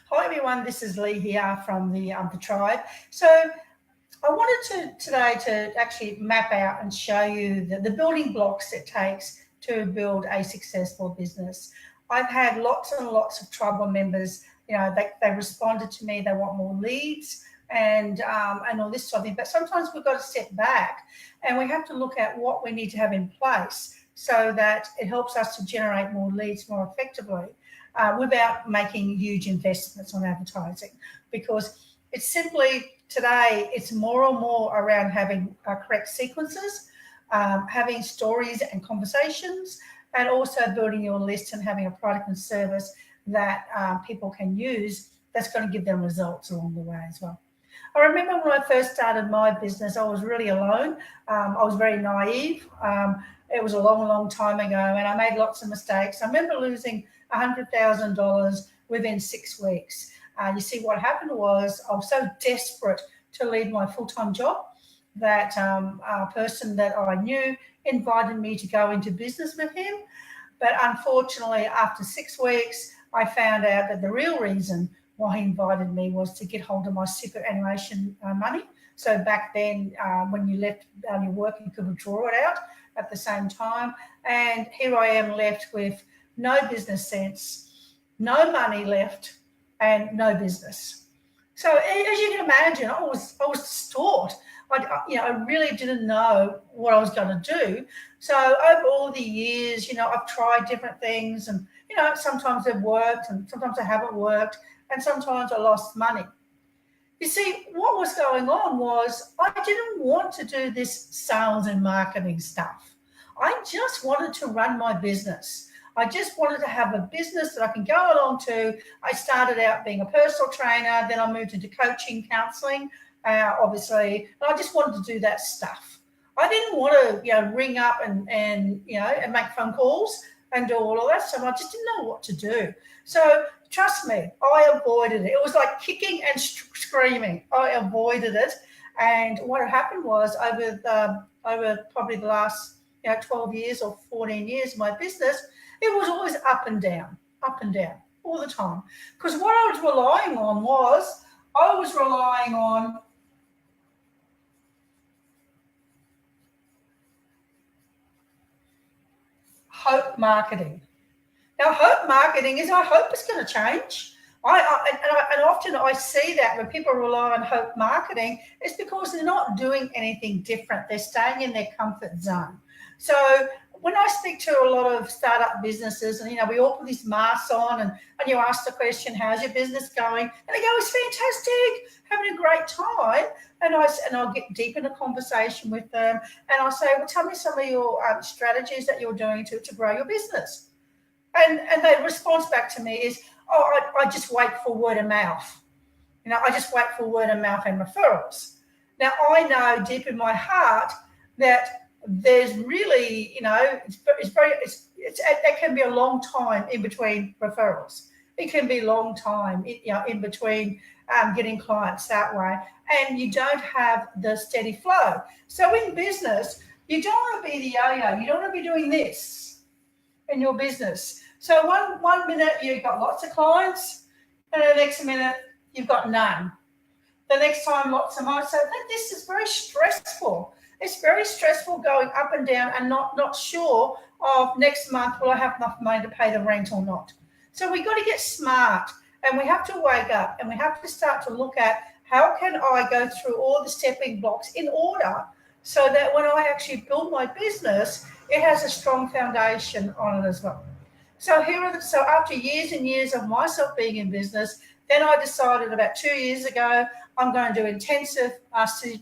Hi everyone, this is Lee here from the tribe. So I wanted to today to actually map out and show you the building blocks it takes to build a successful business. I've had lots and lots of tribal members. They responded to me. They want more leads and all this sort of thing. But sometimes we've got to step back and we have to look at what we need to have in place so that it helps us to generate more leads more effectively without making huge investments on advertising, because it's simply today it's more and more around having correct sequences, having stories and conversations, and also building your list and having a product and service that people can use that's going to give them results along the way as well. I remember when I first started my business, I was really alone. I was very naive. It was a long, long time ago, and I made lots of mistakes. I remember losing $100,000 within 6 weeks. You see, what happened was I was so desperate to leave my full-time job that a person that I knew invited me to go into business with him. But unfortunately, after 6 weeks, I found out that the real reason why he invited me was to get hold of my superannuation money. So back then, when you left your work, you could withdraw it out at the same time. And here I am left with no business sense, no money left, and no business. So as you can imagine, I was distraught. I really didn't know what I was going to do. So over all the years, I've tried different things, and sometimes they've worked, and sometimes they haven't worked, and sometimes I lost money. You see, what was going on was I didn't want to do this sales and marketing stuff. I just wanted to run my business. I just wanted to have a business that I can go along to. I started out being a personal trainer, then I moved into coaching, counseling, obviously, and I just wanted to do that stuff. I didn't want to, ring up and make phone calls and do all of that stuff. I just didn't know what to do. So trust me, I avoided it. It was like kicking and screaming. I avoided it. And what happened was over probably the last 12 years or 14 years of my business, it was always up and down all the time. Because what I was relying on was hope marketing. Now, hope marketing is I hope it's going to change. And often I see that when people rely on hope marketing, it's because they're not doing anything different. They're staying in their comfort zone. So when I speak to a lot of startup businesses, and we all put these masks on, and you ask the question, "How's your business going?" and they go, "It's fantastic, having a great time." And I'll get deep in a conversation with them, and I'll say, "Well, tell me some of your strategies that you're doing to grow your business." And the response back to me is, "Oh, I just wait for word of mouth. I just wait for word of mouth and referrals." Now, I know deep in my heart that there's really, it can be a long time in between referrals. It can be a long time, in between getting clients that way, and you don't have the steady flow. So in business, you don't want to be the yo-yo. You don't want to be doing this in your business. So one minute you've got lots of clients, and the next minute you've got none. The next time lots of more. So this is very stressful. It's very stressful going up and down and not sure of next month will I have enough money to pay the rent or not. So we've got to get smart, and we have to wake up, and we have to start to look at how can I go through all the stepping blocks in order so that when I actually build my business, it has a strong foundation on it as well. So after years and years of myself being in business, then I decided about 2 years ago, I'm going to do intensive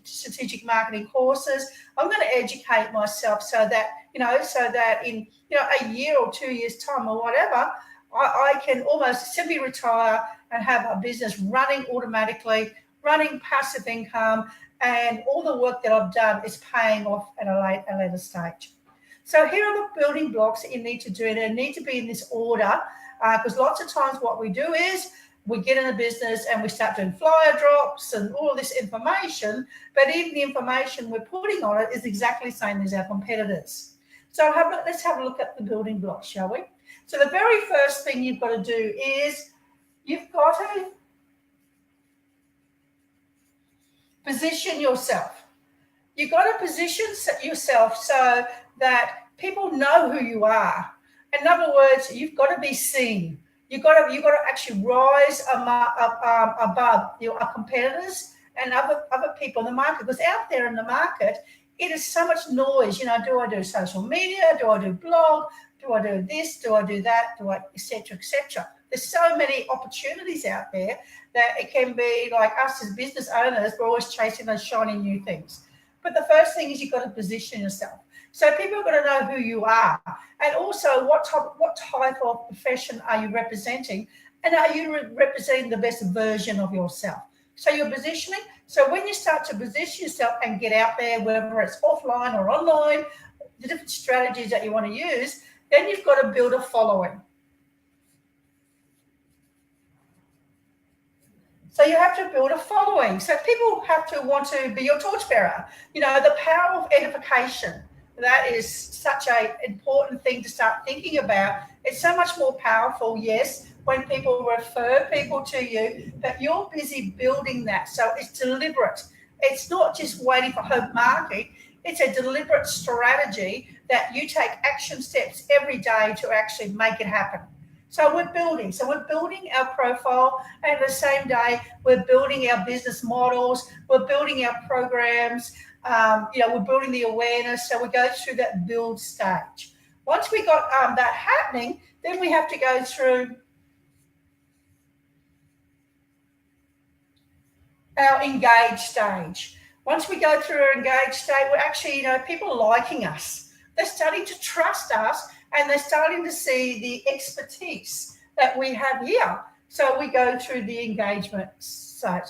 strategic marketing courses. I'm going to educate myself so that in a year or 2 years time or whatever, I can almost simply retire and have a business running automatically, running passive income, and all the work that I've done is paying off at a later stage. So here are the building blocks that you need to do. They need to be in this order, because lots of times what we do is we get in a business and we start doing flyer drops and all of this information, but even the information we're putting on it is exactly the same as our competitors. So let's have a look at the building blocks, shall we? So the very first thing you've got to do is you've got to Position yourself. You've got to position yourself so that people know who you are. In other words, you've got to be seen. You've got to actually rise above your competitors and other people in the market. Because out there in the market, it is so much noise. Do I do social media? Do I do blog? Do I do this? Do I do that? Do I, etc., etc. There's so many opportunities out there that it can be like us as business owners, we're always chasing those shiny new things. But the first thing is you've got to position yourself. So people are going to know who you are, and also what type of profession are you representing, and are you representing the best version of yourself? So you're positioning. So when you start to position yourself and get out there, whether it's offline or online, the different strategies that you want to use, then you've got to build a following. So you have to build a following. So people have to want to be your torchbearer. The power of edification. That is such an important thing to start thinking about. It's so much more powerful, yes, when people refer people to you, but you're busy building that. So it's deliberate. It's not just waiting for hope marking. It's a deliberate strategy that you take action steps every day to actually make it happen. So we're building. So we're building our profile, and at the same day, we're building our business models. We're building our programs. We're building the awareness. So we go through that build stage. Once we got that happening, then we have to go through our engage stage. Once we go through our engage stage, we're actually, people are liking us. They're starting to trust us, and they're starting to see the expertise that we have here. So we go through the engagement side.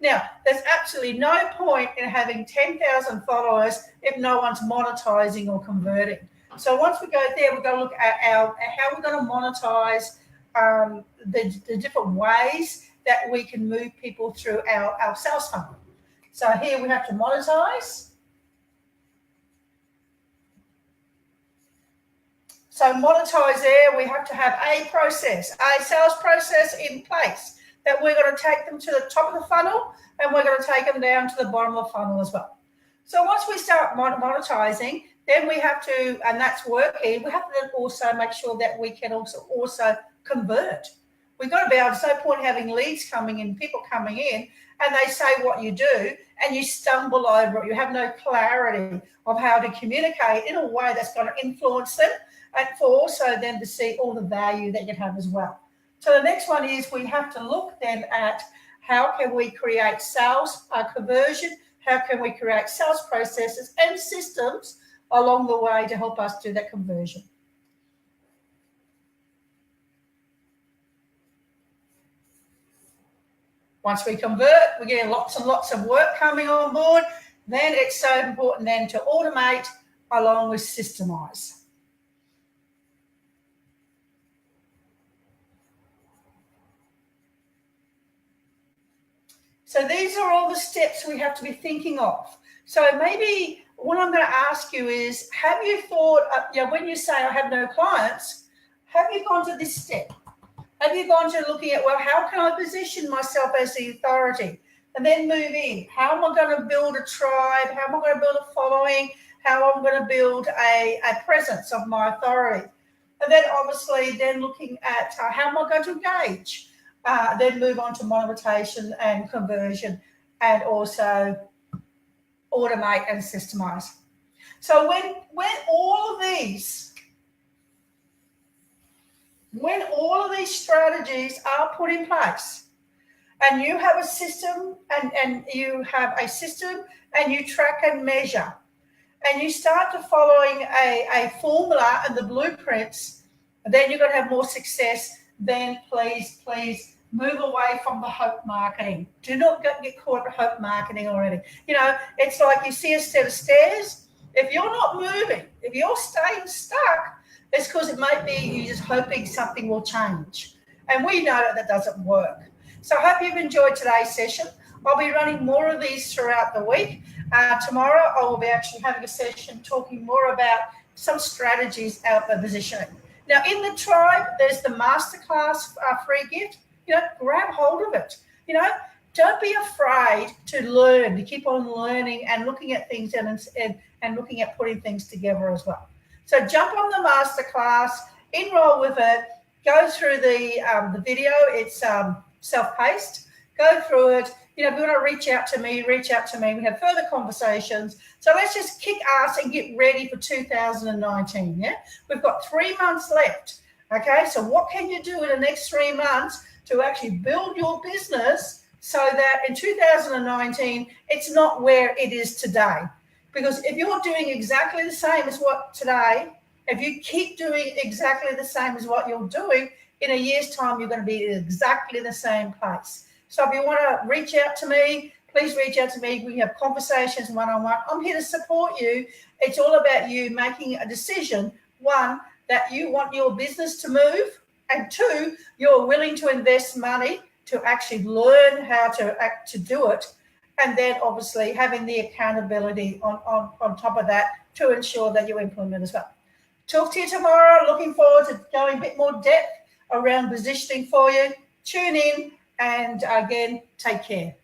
Now, there's absolutely no point in having 10,000 followers if no one's monetizing or converting. So once we go there, we're going to look at how we're going to monetize the different ways that we can move people through our sales funnel. So here we have to monetize. So monetize there, we have to have a sales process in place that we're going to take them to the top of the funnel, and we're going to take them down to the bottom of the funnel as well. So once we start monetizing, then we have to, and that's working, we have to then also make sure that we can also convert. We've got to be able, there's no point having leads coming in, people coming in, and they say what you do, and you stumble over it. You have no clarity of how to communicate in a way that's going to influence them, and for also them to see all the value that you have as well. So the next one is we have to look then at how can we create sales conversion, how can we create sales processes and systems along the way to help us do that conversion. Once we convert, we're getting lots and lots of work coming on board. Then it's so important then to automate along with systemize. So these are all the steps we have to be thinking of. So maybe what I'm going to ask you is, have you thought, when you say I have no clients, have you gone to this step? Have you gone to looking at, well, how can I position myself as the authority? And then move in. How am I going to build a tribe? How am I going to build a following? How am I going to build a presence of my authority? And then obviously then looking at how am I going to engage? Then move on to monetization and conversion, and also automate and systemize. So when all of these strategies are put in place, and you have a system and you track and measure, and you start to following a formula and the blueprints, then you're going to have more success. Then please move away from the hope marketing. Do not get caught in hope marketing already. It's like you see a set of stairs. If you're not moving, if you're staying stuck, it's because it might be you're just hoping something will change. And we know that doesn't work. So I hope you've enjoyed today's session. I'll be running more of these throughout the week. Tomorrow I will be actually having a session talking more about some strategies out of positioning. Now in the tribe, there's the masterclass free gift. Grab hold of it. don't be afraid to learn, to keep on learning and looking at things and looking at putting things together as well. So jump on the masterclass, enroll with it, go through the video. It's self-paced. Go through it. You know, if you want to reach out to me, reach out to me. We have further conversations. So let's just kick ass and get ready for 2019. Yeah, we've got 3 months left. Okay, so what can you do in the next 3 months to actually build your business so that in 2019 it's not where it is today? Because if you're doing exactly the same as what today, if you keep doing exactly the same as what you're doing, in a year's time, you're going to be in exactly the same place. So if you want to reach out to me, please reach out to me. We can have conversations one-on-one. I'm here to support you. It's all about you making a decision. One, that you want your business to move. And two, you're willing to invest money to actually learn how to do it. And then obviously having the accountability on top of that to ensure that you implement as well. Talk to you tomorrow. Looking forward to going a bit more depth around positioning for you. Tune in and again, take care.